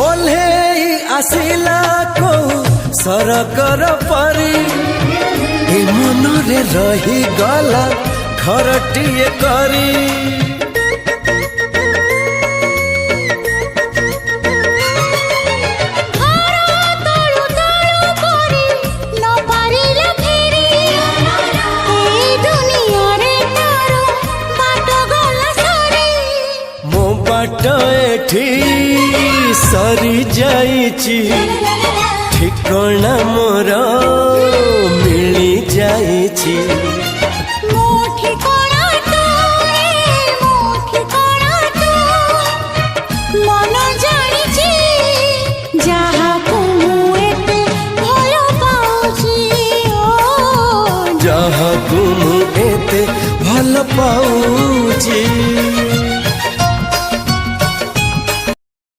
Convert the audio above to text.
ओल्हे आसिला को सरकर परी ए मनरे रही गला घरटिए करी बाट एठी सरी जाइची ठिकना मोर मिली जाइची मन जानिची जहाको एते भल पाउची जहाको एते भल पाउची।